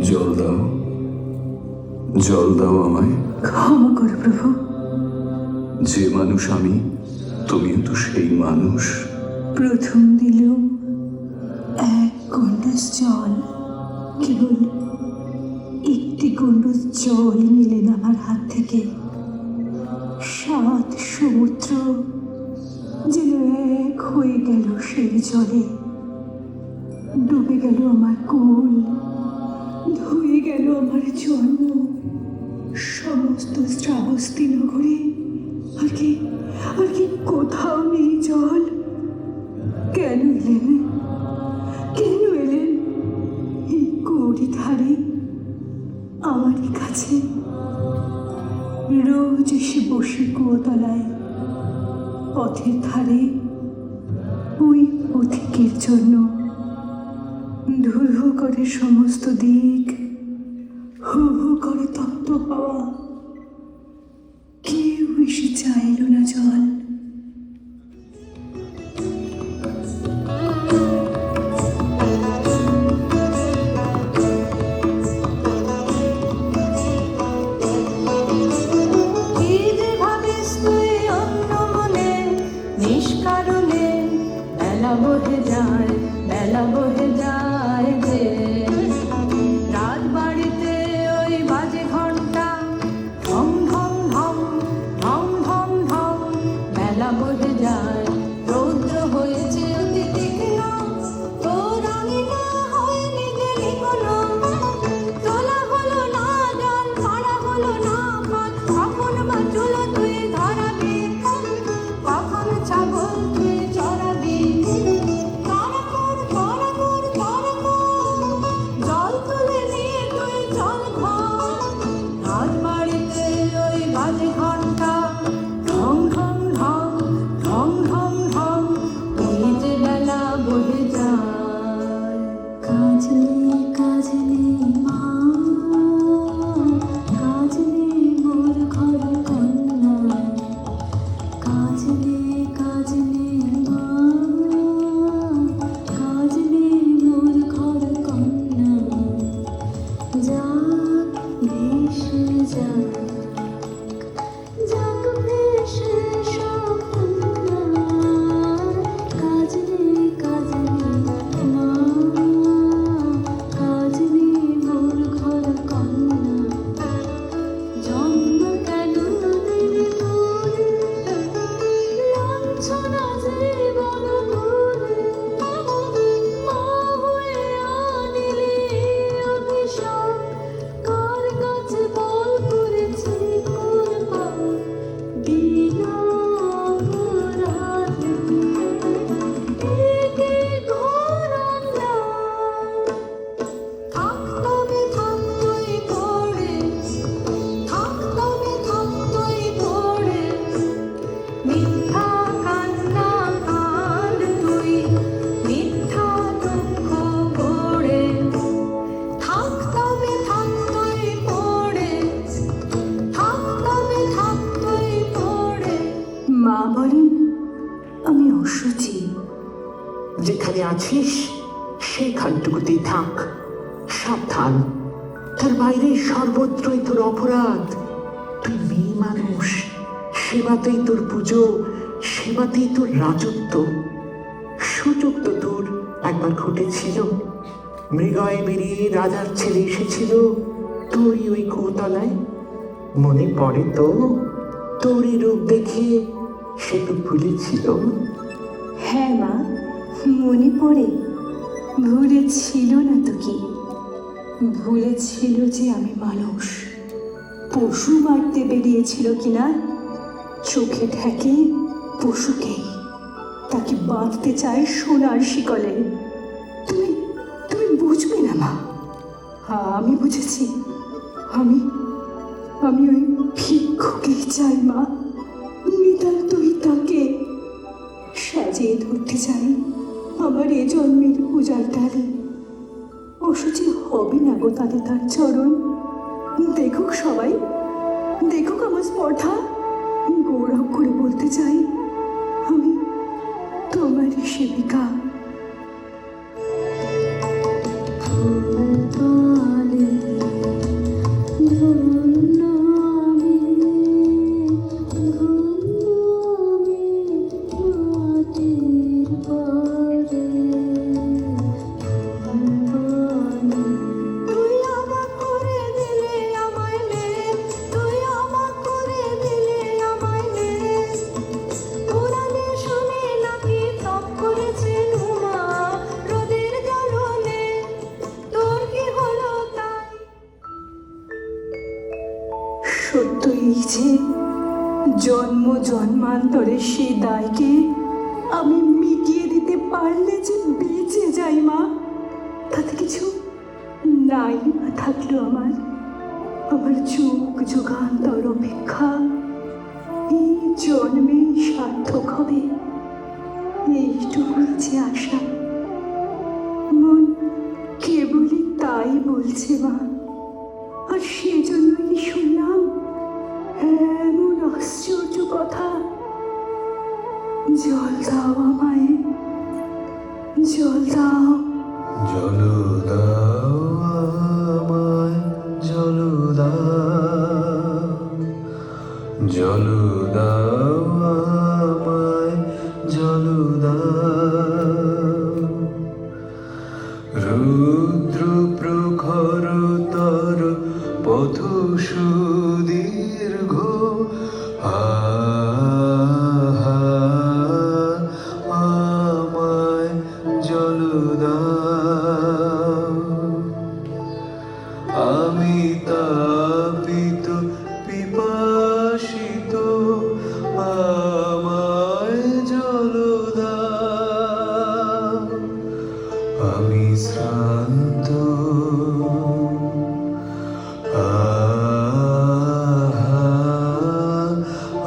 জল দাও, জল দাও আমায়। ক্ষমা করো প্রভু। যে মানুষ আমি, তুমিও তো সেই মানুষ। প্রথম দিলুম এক গন্ডাস জল, কেবল একটি গন্ডাস জল নিলেন আমার হাত থেকে। 7 সমুদ্র যেন এক হয়ে গেল সেই জলে। ডুবে গেল আমার কুল, ধুয়ে গেল আমার জন্ম, সমস্ত শ্রাবস্তী নগরে। আর কি কোথাও নেই জল। কেন এলেন, কেন এলেন এই গৌরী ধারে আমারই কাছে? রোজ এসে বসে কুয়োতলায় পথের ধারে, ওই পথিকের জন্য। ধু ধু করে সমস্ত দিক, হু হু করে তপ্ত হাওয়া। কেউ এসে চাইল না জল। নিষ্কারণে বেলা বহে যায়, বেলা বহে যায় যে রাজবাড়িতে ওই বাজে ঘন্টা ঢং ঢং ঢং ঢং ঢং ঢং। বেলা বহে যায়, রৌদ্র হয়েছে অতি তীক্ষ্ণ, তোর আঙিনা হয়নি যে লিখনো। তোলা হলো না জল, মারা হলো না ফল, কখন বা চুলো তুই ধরাবি, কখন ছাগল তুই চড়াবি। তারাকর তারাকর তারাকর, জল তুলে নিয়ে তুই চল ঘর। রাজবাড়িতে ওই বাজে ঘন্টা ঢং ঢং ঢং ঢং ঢং ঢং। ওই যে বেলা বহে যায়। কাজ নেই, কাজ নেই মা, কাজ নেই মোর ঘর কন্যা। কাজ নেই, কাজ নেই মা, কাজ নেই মোর ঘর কন্যা। যাক ভেসে যাক, যাক ভেসে সব কন্যা। কাজ নেই, কাজ নেই মা, কাজ নেই মোর ঘর কন্যা। জন্ম কেন দিলি তোরে, লাঞ্ছনা জীবন ভুলে। মা হয়ে আনিলি অভিশাপ, কার কাছে বল করেছি কুরবান। বিনা অপরাধে একে ঘোর অন্যায়। থাকতবে থাকতই পড়ে, থাকতবে থাকতই পড়ে। মিথ্যা কান্না কাঁদ তুই, মিথ্যা দুঃখ গড়ে। থাকতবে থাকতই পড়ে, থাকতবে থাকতই পড়ে। মা বলেন আমি অশুচি। যেখানে আছিস সেখানটুকুতেই থাক, সাবধান। তার বাইরে সর্বত্রই তোর অপরাধ। তুই মেয়ে মানুষ, সেবাতেই তোর পুজো, সেবাতেই তোর রাজত্ব। সুযোগ তো তোর একবার ঘটেছিল। মৃগয়ে বেরিয়ে রাজার ছেলে এসেছিল তোরই ওই কুতলায়। মনে পড়ে তো? তোরই রূপ দেখে সে তো ভুলেছিল। হ্যাঁ মা, মনে পড়ে। ভুলে ছিল না তো কি, ভুলে ছিল যে আমি মানুষ। পশু মারতে বেরিয়েছিল কিনা, চোখে ঠেকে পশুকেই, তাকে বাঁধতে চায় সোনার শিকলে। তুমি তুমি বুঝবে না মা। আমি বুঝেছি। আমি আমি ওই ভিক্ষুকেই চাই মা, নিতান্তই তাকে। সাজিয়ে ধরতে চাই আমার এ জন্মের পূজার ডালে। অসুচি হবে না গো তাদের তার চরণ। দেখুক সবাই, দেখুক আমার স্পর্ধা। গৌরব করে বলতে চাই আমি তোমারই সেবিকা। তুই অবাক করে দিলে আমায় নে, তুই অবাক করে দিলে আমায় নে। পুরাণে শুনে নাকি তপ করেছেন উমা রোদের জ্বলনে, তোর কি হলো তাই? সত্যই যে জন্ম জন্মান্তরে সে দায়কে আমি মিটিয়ে দিতে পারলে যে বেঁচে যাই মা, তাতে কিছু নাই বা থাকলো আমার যুগ যুগান্তর অপেক্ষা এই জন্মে সার্থক হবে, এইটুকুই যে আশা। মন কেবলই তাই বলছে মা, আর সেজন্যই শুনলাম এমন আশ্চর্য কথা। জল দাও আমায়, জল দাও। জল দাও আমায়, জল দাও, জল দাও আমায়, জল দাও। রুদ্র প্রখরতর পথ সুদীর্ঘ, আমায় জল দাও। আমি তাপিত পিপাসিত, আমায় জল দাও। আমি শ্রান্ত,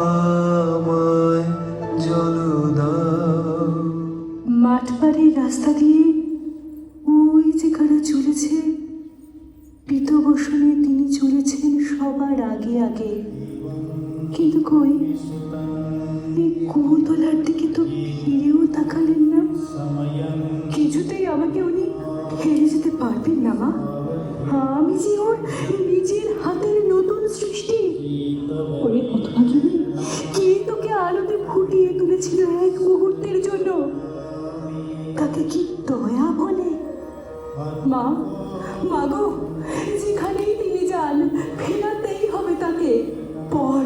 আমায় জল দাও। মাঠবাড়ির রাস্তা দিয়ে ওই যে কারা চলেছে, পিতবসনে তিনি চলেছেন সবার আগে আগে। কিন্তু কই, এই কুতলার দিকে তো ফিরেও তাকালেন না। কিছুতেই আমাকে উনি হেরে যেতে পারবেন না মা, আমি যে ওর নিজের হাতের নতুন সৃষ্টি। ওরে হতভাগিনী, কে তোকে আলোতে ফুটিয়ে তুলেছিল এক মুহূর্তের জন্য, তাকে কি দয়া বলে? মা, মাগো, যেখানেই তিনি যান ফেরাতেই হবে তাকে। পর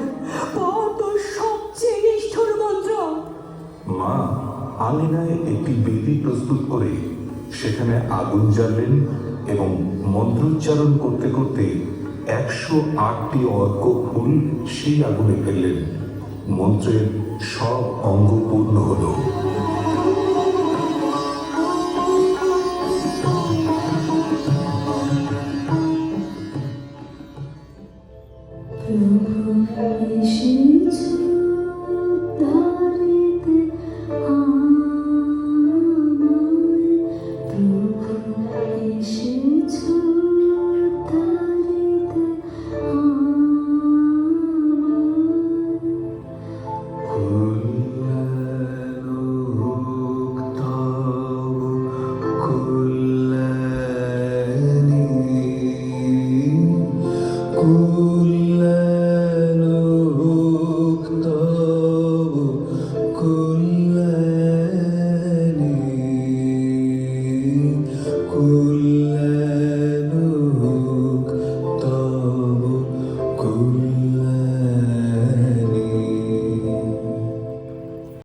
পর তোর সবচেয়ে নিষ্ঠুর মন্ত্র। মা আঙিনায় একটি বেদি প্রস্তুত করে সেখানে আগুন জ্বাললেন এবং মন্ত্রোচ্চারণ করতে করতে 108টি অর্ঘ্য ফুল সেই আগুনে ফেললেন। মন্ত্রের সব অঙ্গ পূর্ণ হলো। কুল